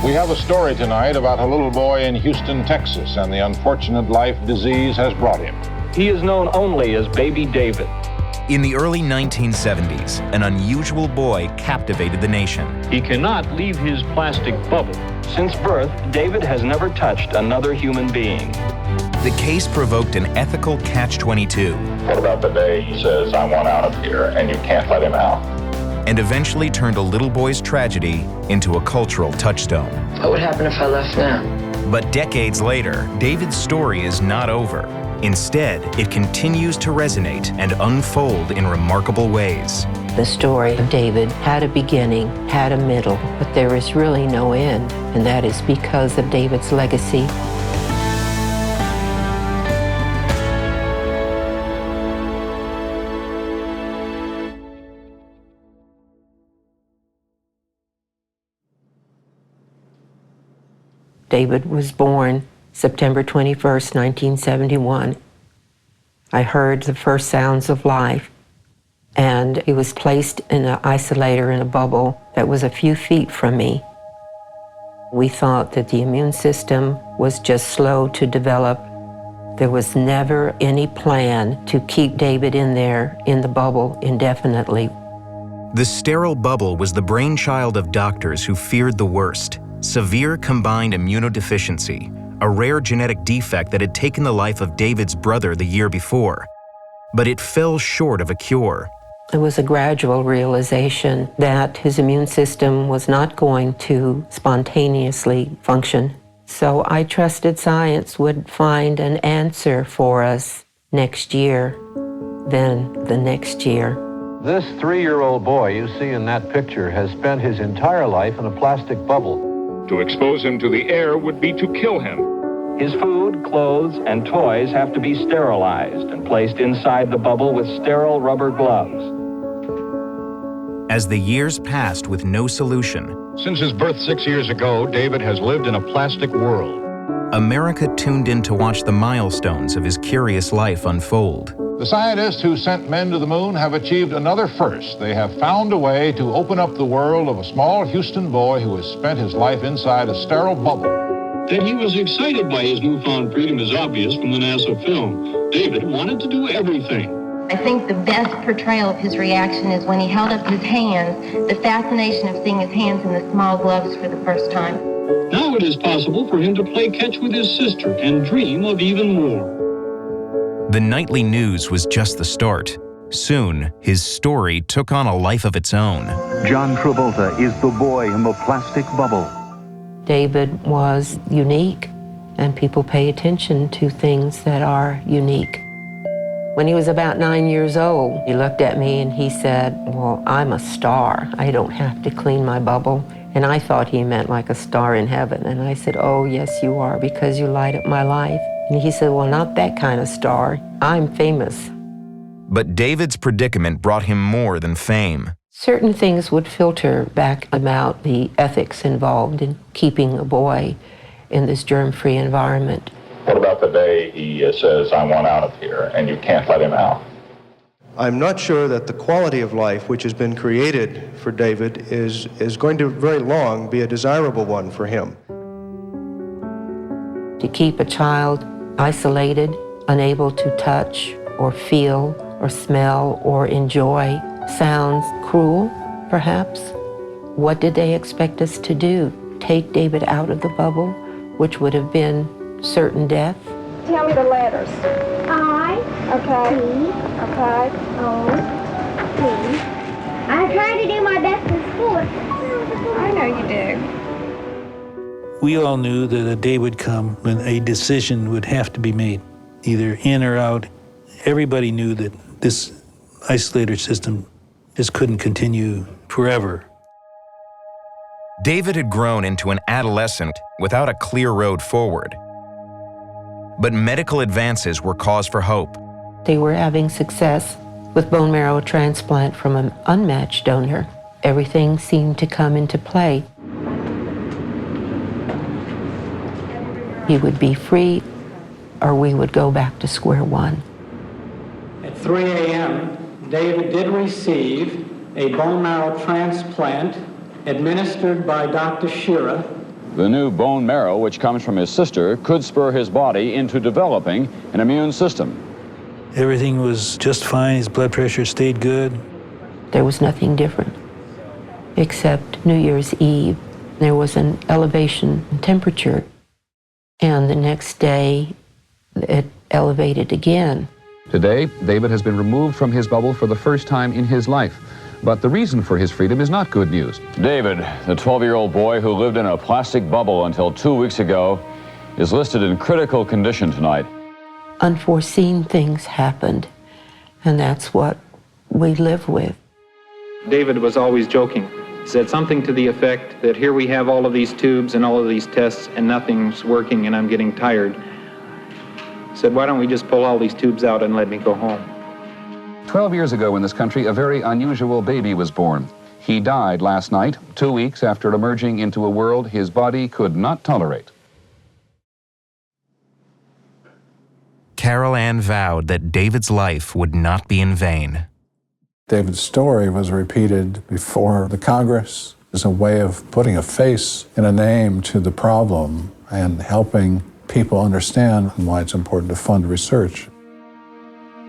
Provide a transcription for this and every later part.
We have a story tonight about a little boy in Houston, Texas, and the unfortunate life disease has brought him. He is known only as Baby David. In the early 1970s, an unusual boy captivated the nation. He cannot leave his plastic bubble. Since birth, David has never touched another human being. The case provoked an ethical catch-22. What about the day he says, I want out of here, and you can't let him out? And eventually turned a little boy's tragedy into a cultural touchstone. What would happen if I left now? But decades later, David's story is not over. Instead, it continues to resonate and unfold in remarkable ways. The story of David had a beginning, had a middle, but there is really no end, and that is because of David's legacy. David was born September 21st, 1971. I heard the first sounds of life, and he was placed in an isolator in a bubble that was a few feet from me. We thought that the immune system was just slow to develop. There was never any plan to keep David in there in the bubble indefinitely. The sterile bubble was the brainchild of doctors who feared the worst: severe combined immunodeficiency, a rare genetic defect that had taken the life of David's brother the year before. But it fell short of a cure. It was a gradual realization that his immune system was not going to spontaneously function. So I trusted science would find an answer for us next year, then the next year. This 3-year-old boy you see in that picture has spent his entire life in a plastic bubble. To expose him to the air would be to kill him. His food, clothes, and toys have to be sterilized and placed inside the bubble with sterile rubber gloves. As the years passed with no solution, Since his birth 6 years ago, David has lived in a plastic world. America tuned in to watch the milestones of his curious life unfold. The scientists who sent men to the moon have achieved another first. They have found a way to open up the world of a small Houston boy who has spent his life inside a sterile bubble. That he was excited by his newfound freedom is obvious from the NASA film. David wanted to do everything. I think the best portrayal of his reaction is when he held up his hands, the fascination of seeing his hands in the small gloves for the first time. Now it is possible for him to play catch with his sister and dream of even more. The nightly news was just the start. Soon, his story took on a life of its own. John Travolta is the boy in the plastic bubble. David was unique, and people pay attention to things that are unique. When he was about 9 years old, he looked at me and he said, "Well, I'm a star. I don't have to clean my bubble." And I thought he meant like a star in heaven. And I said, "Oh, yes, you are, because you light up my life." And he said, "Well, not that kind of star. I'm famous." But David's predicament brought him more than fame. Certain things would filter back about the ethics involved in keeping a boy in this germ-free environment. What about the day he says, I want out of here, and you can't let him out? I'm not sure that the quality of life which has been created for David is going to very long be a desirable one for him. To keep a child isolated, unable to touch or feel or smell or enjoy sounds cruel, perhaps. What did they expect us to do? Take David out of the bubble, which would have been certain death? Tell me the letters. I. Okay. P. Okay. O. P. I try to do my best in sports. I know you do. We all knew that a day would come when a decision would have to be made, either in or out. Everybody knew that this isolator system just couldn't continue forever. David had grown into an adolescent without a clear road forward. But medical advances were cause for hope. They were having success with bone marrow transplant from an unmatched donor. Everything seemed to come into play. He would be free, or we would go back to square one. At 3 a.m., David did receive a bone marrow transplant administered by Dr. Shira The new bone marrow, which comes from his sister, could spur his body into developing an immune system. Everything was just fine. His blood pressure stayed good. There was nothing different, except New Year's Eve. There was an elevation in temperature, and the next day it elevated again. Today, David has been removed from his bubble for the first time in his life. But the reason for his freedom is not good news. David, the 12-year-old boy who lived in a plastic bubble until 2 weeks ago, is listed in critical condition tonight. Unforeseen things happened, and that's what we live with. David was always joking. He said something to the effect that here we have all of these tubes and all of these tests and nothing's working and I'm getting tired. He said, why don't we just pull all these tubes out and let me go home? 12 years ago in this country, a very unusual baby was born. He died last night, 2 weeks after emerging into a world his body could not tolerate. Carol Ann vowed that David's life would not be in vain. David's story was repeated before the Congress as a way of putting a face and a name to the problem and helping people understand why it's important to fund research.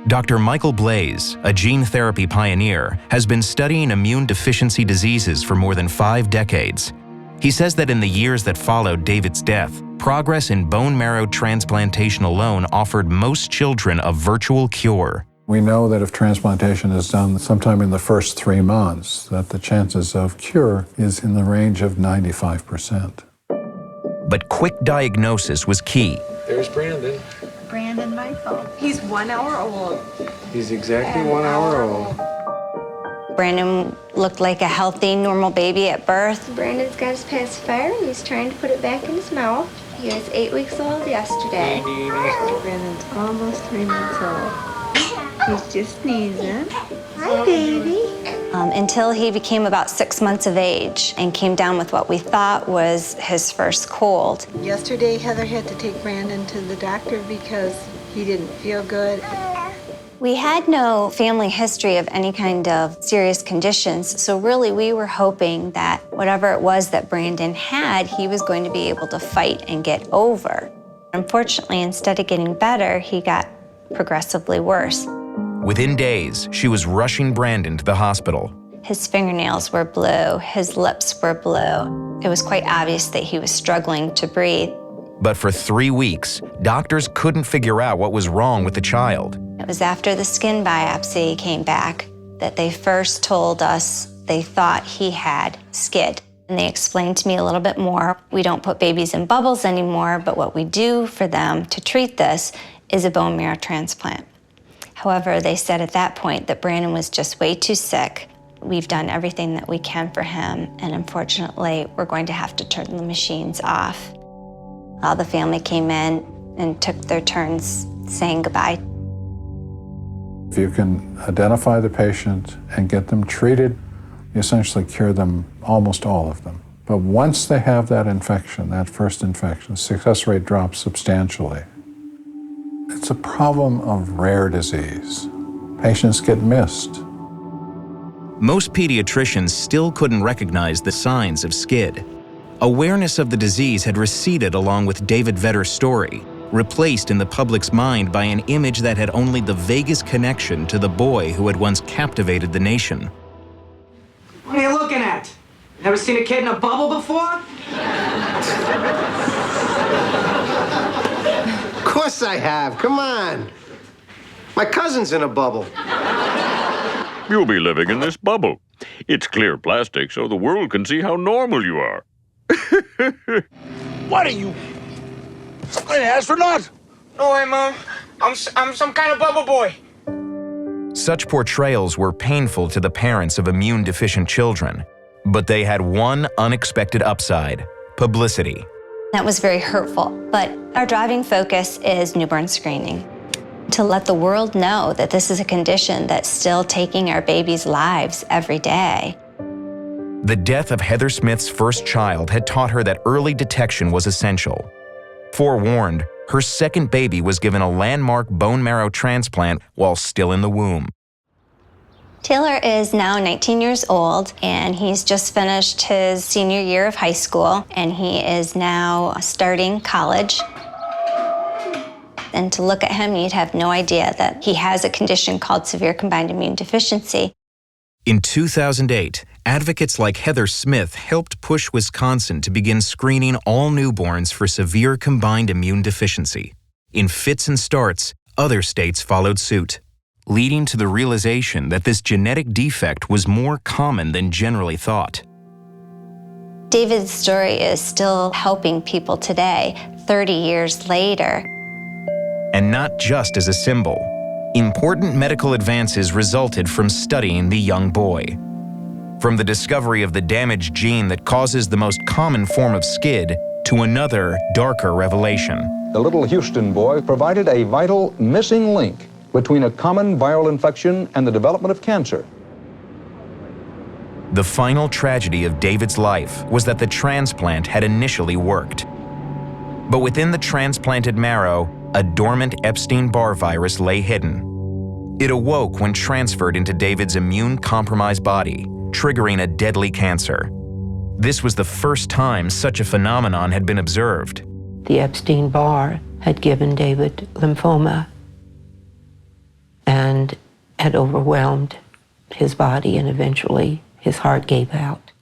Dr. Michael Blaze, a gene therapy pioneer, has been studying immune deficiency diseases for more than 5 decades. He says that in the years that followed David's death, progress in bone marrow transplantation alone offered most children a virtual cure. We know that if transplantation is done sometime in the first 3 months, that the chances of cure is in the range of 95%. But quick diagnosis was key. There's Brandon. Brandon Michael. He's 1 hour old. He's exactly 1 hour old. Brandon looked like a healthy, normal baby at birth. Brandon's got his pacifier and he's trying to put it back in his mouth. He was 8 weeks old yesterday. Brandon's almost 3 months old. He's just sneezing. Hi, baby. Until he became about 6 months of age and came down with what we thought was his first cold. Yesterday, Heather had to take Brandon to the doctor because he didn't feel good. We had no family history of any kind of serious conditions, so really we were hoping that whatever it was that Brandon had, he was going to be able to fight and get over. Unfortunately, instead of getting better, he got progressively worse. Within days, she was rushing Brandon to the hospital. His fingernails were blue, his lips were blue. It was quite obvious that he was struggling to breathe. But for 3 weeks, doctors couldn't figure out what was wrong with the child. It was after the skin biopsy came back that they first told us they thought he had SCID. And they explained to me a little bit more. We don't put babies in bubbles anymore, but what we do for them to treat this is a bone marrow transplant. However, they said at that point that Brandon was just way too sick. We've done everything that we can for him, and unfortunately, we're going to have to turn the machines off. All the family came in and took their turns saying goodbye. If you can identify the patient and get them treated, you essentially cure them, almost all of them. But once they have that infection, that first infection, success rate drops substantially. It's a problem of rare disease. Patients get missed. Most pediatricians still couldn't recognize the signs of SCID. Awareness of the disease had receded along with David Vedder's story, replaced in the public's mind by an image that had only the vaguest connection to the boy who had once captivated the nation. What are you looking at? Never seen a kid in a bubble before? Of course I have. Come on. My cousin's in a bubble. You'll be living in this bubble. It's clear plastic, so the world can see how normal you are. What are you? An astronaut? No way, Mom. I'm some kind of bubble boy. Such portrayals were painful to the parents of immune-deficient children, but they had one unexpected upside: publicity. That was very hurtful, but our driving focus is newborn screening. To let the world know that this is a condition that's still taking our babies' lives every day. The death of Heather Smith's first child had taught her that early detection was essential. Forewarned, her second baby was given a landmark bone marrow transplant while still in the womb. Taylor is now 19 years old, and he's just finished his senior year of high school, and he is now starting college. And to look at him, you'd have no idea that he has a condition called severe combined immune deficiency. In 2008, advocates like Heather Smith helped push Wisconsin to begin screening all newborns for severe combined immune deficiency. In fits and starts, other states followed suit, leading to the realization that this genetic defect was more common than generally thought. David's story is still helping people today, 30 years later. And not just as a symbol. Important medical advances resulted from studying the young boy. From the discovery of the damaged gene that causes the most common form of SCID to another, darker revelation. The little Houston boy provided a vital missing link between a common viral infection and the development of cancer. The final tragedy of David's life was that the transplant had initially worked. But within the transplanted marrow, a dormant Epstein-Barr virus lay hidden. It awoke when transferred into David's immune-compromised body, triggering a deadly cancer. This was the first time such a phenomenon had been observed. The Epstein-Barr had given David lymphoma and had overwhelmed his body, and eventually his heart gave out.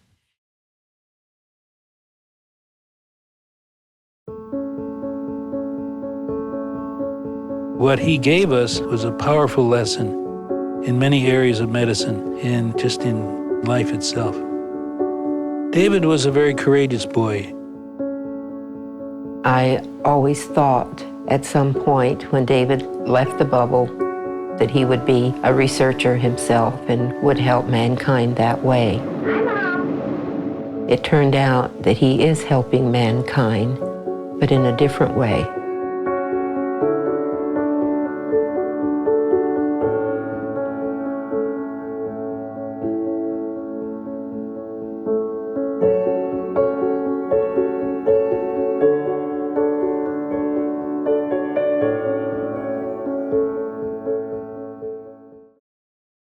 What he gave us was a powerful lesson in many areas of medicine and just in life itself. David was a very courageous boy. I always thought at some point when David left the bubble that he would be a researcher himself and would help mankind that way. It turned out that he is helping mankind, but in a different way.